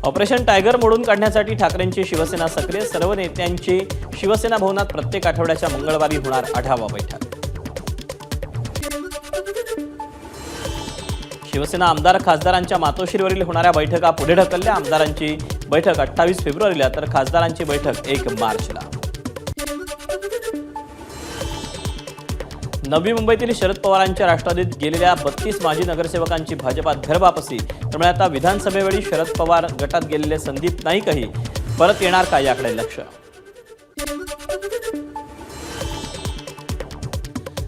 Operation tiger मोडून काढण्यासाठी ठाकरेंची शिवसेना सक्रिय, सर्व नेत्यांची शिवसेना भवनात प्रत्येक आठवड्याच्या मंगळवारी होणार आढावा बैठक। शिवसेना आमदार खासदारांच्या मातोश्रीवरील होणाऱ्या बैठका पुढे ढकलल्या। आमदारांची बैठक 28 फेब्रुवारीला तर खासदारांची बैठक 1 मार्चला। नवी मुंबईतील शरद पवारांच्या राष्ट्रवादीत गेलेल्या 32 माजी नगरसेवकांची भाजपात घरवापसी। त्यामुळे आता विधानसभेवेळी शरद पवार गटात गेलेले संदीप नाईकही परत येणार का याकडे लक्ष।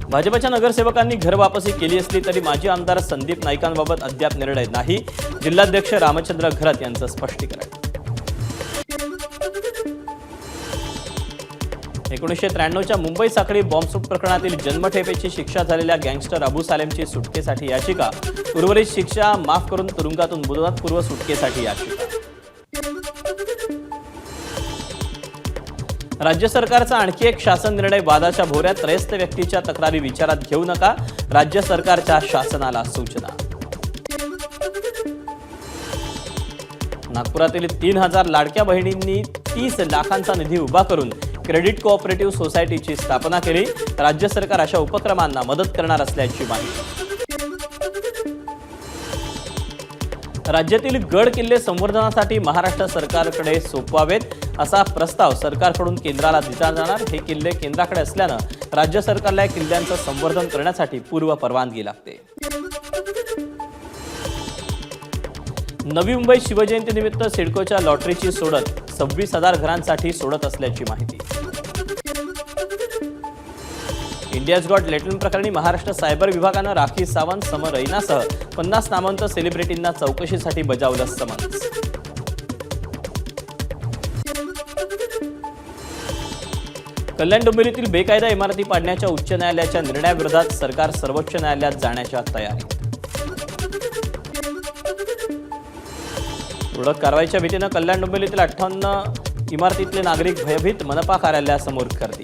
भाजपच्या नगरसेवकांनी घरवापसी केली असली तरी माजी आमदार संदीप नाईकांबाबत अद्याप निर्णय नाही। जिल्हाध्यक्ष रामचंद्र घरत यांचं स्पष्टीकरण। 1993च्या मुंबई साखळी बॉम्बस्फोट प्रकरणातील जन्मठेपेची शिक्षा झालेल्या गँगस्टर अबू सालेमची सुटकेसाठी याचिका। उर्वरित शिक्षा माफ करून तुरुंगातून मुदतपूर्व सुटकेसाठी याचिका। राज्य सरकारचा आणखी एक शासन निर्णय वादाच्या भोवऱ्यात। त्रयस्थ व्यक्तीच्या तक्रारी विचारात घेऊ नका, राज्य सरकारच्या शासनाला सूचना। नागपुरातील 3000 लाडक्या बहिणींनी 30 लाखांचा निधी उभा करून क्रेडिट कोऑपरेटिव्ह सोसायटीची स्थापना केली। राज्य सरकार अशा उपक्रमांना मदत करणार असल्याची माहिती। राज्यातील गड किल्ले संवर्धनासाठी महाराष्ट्र सरकारकडे सोपवावेत असा प्रस्ताव सरकारकडून केंद्राला दिला जाणार। हे किल्ले केंद्राकडे असल्यानं राज्य सरकारला या किल्ल्यांचं संवर्धन करण्यासाठी पूर्व परवानगी लागते। नवी मुंबई शिवजयंतीनिमित्त सिडकोच्या लॉटरीची सोडत 26,000 घरांसाठी सोडत असल्याची माहिती। इंडियाज गॉट लॅटिन प्रकरणी महाराष्ट्र सायबर विभागानं राखी सावंत, समर रैनासह 50 नामवंत सेलिब्रिटींना चौकशीसाठी बजावलं समन्स। कल्याण डोंबिवलीतील बेकायदा इमारती पाडण्याच्या उच्च न्यायालयाच्या निर्णयाविरोधात सरकार सर्वोच्च न्यायालयात जाण्याच्या तयारीत। तुरळक कारवाईच्या भीतीनं कल्याण डोंबिवलीतील 58 इमारतीतले नागरिक भयभीत। मनपा कार्यालयासमोर गर्दी।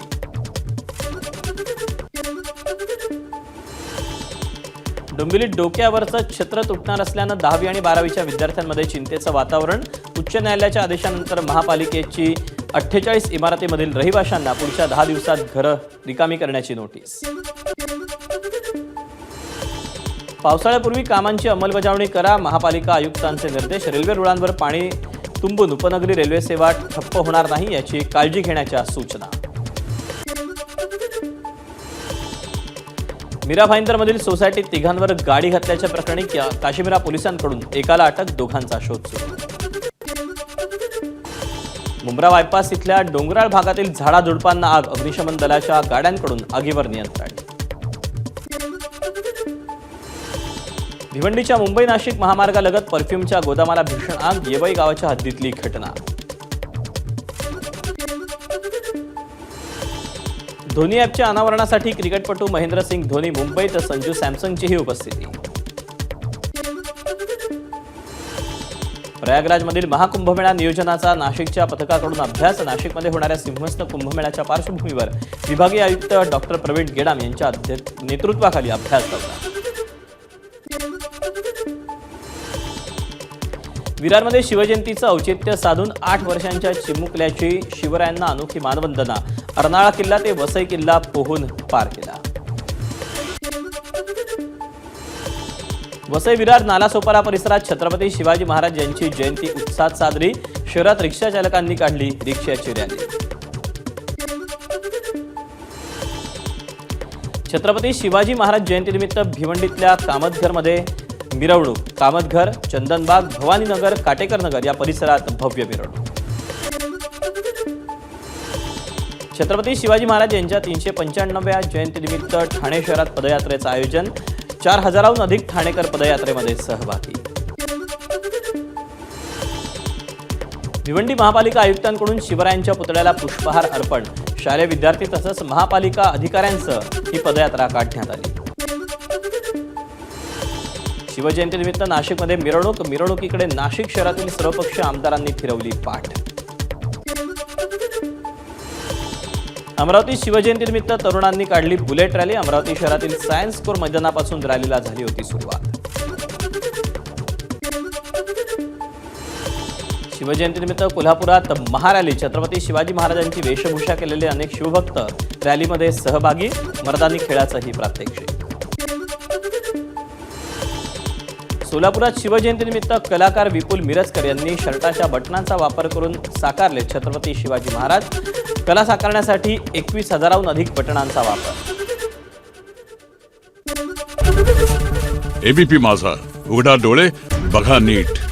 डोंबिवलीत डोक्यावरचं छत्र तुटणार असल्यानं 10वी आणि 12वीच्या विद्यार्थ्यांमध्ये चिंतेचं वातावरण। उच्च न्यायालयाच्या आदेशानंतर महापालिकेची 48 इमारतीमधील रहिवाशांना पुढच्या 10 दिवसात घरं रिकामी करण्याची नोटीस। पावसाळ्यापूर्वी कामांची अंमलबजावणी करा, महापालिका आयुक्तांचे निर्देश। रेल्वे रुळांवर पाणी तुंबून उपनगरी रेल्वे सेवा ठप्प होणार नाही याची काळजी घेण्याच्या सूचना। मीरा भाईंदरमधील सोसायटीत तिघांवर गाडी घातल्याच्या प्रकरणी काशीमीरा पोलिसांकडून एकाला अटक, दोघांचा शोध सुरू। मुंब्रा बायपास इथल्या डोंगराळ भागातील झाडाझुडपांना आग, अग्निशमन दलाच्या गाड्यांकडून आगीवर नियंत्रण। भिवंडीच्या मुंबई नाशिक महामार्गालगत परफ्यूमच्या गोदामाला भीषण आग, येवई गावाच्या हद्दीतली घटना। धोनी ॲपच्या अनावरणासाठी क्रिकेटपटू महेंद्रसिंग धोनी मुंबईत, संजू सॅमसनचीही उपस्थिती। प्रयागराजमधील महाकुंभमेळा नियोजनाचा नाशिकच्या पथकाकडून अभ्यास। नाशिकमध्ये होणाऱ्या सिंहस्थ कुंभमेळ्याच्या पार्श्वभूमीवर विभागीय आयुक्त डॉक्टर प्रवीण गेडाम यांच्या नेतृत्वाखाली अभ्यास दौरा। विरारमध्ये शिवजयंतीचं औचित्य साधून 8 वर्षांच्या चिमुकल्याची शिवरायांना अनोखी मानवंदना। अर्नाळा किल्ला ते वसई किल्ला पोहून पार केला। वसई विरार नालासोपारा परिसरात छत्रपती शिवाजी महाराज यांची जयंती उत्साहात साजरी। शहरात रिक्षा चालकांनी काढली रिक्षाची रॅली। छत्रपती शिवाजी महाराज जयंतीनिमित्त भिवंडीतल्या कामतघरमध्ये मिरवणूक। कामतघर, चंदनबाग, भवानीनगर, काटेकरनगर या परिसरात भव्य मिरवणूक। छत्रपती शिवाजी महाराज यांच्या 395व्या जयंतीनिमित्त ठाणे शहरात पदयात्रेचं आयोजन। 4000हून अधिक ठाणेकर पदयात्रेमध्ये सहभागी। भिवंडी महापालिका आयुक्तांकडून शिवरायांच्या पुतळ्याला पुष्पहार अर्पण। शालेय विद्यार्थी तसंच महापालिका अधिकाऱ्यांसह ही पदयात्रा काढण्यात आली। शिवजयंतीनिमित्त नाशिकमध्ये मिरवणुकीकडे नाशिक शहरातील सर्वपक्षीय आमदारांनी फिरवली पाठ। अमरावती शिवजयंतीनिमित्त तरुणांनी काढली बुलेट रॅली। अमरावती शहरातील सायन्स कोर मैदानापासून रॅलीला झाली होती सुरुवात। शिवजयंतीनिमित्त कोल्हापुरात महारॅली, छत्रपती शिवाजी महाराजांची वेशभूषा केलेले अनेक शिवभक्त रॅलीमध्ये सहभागी, मर्दानी खेळाचंही प्रात्यक्षिक। सोलापुरात शिवजयंतीनिमित्त कलाकार विपुल मिरजकर यांनी शर्टाच्या बटनांचा वापर करून साकारले छत्रपती शिवाजी महाराज। कला साकारण्यासाठी 21,000हून अधिक बटनांचा वापर। एबीपी माझा, उघडा डोळे बघा नीट।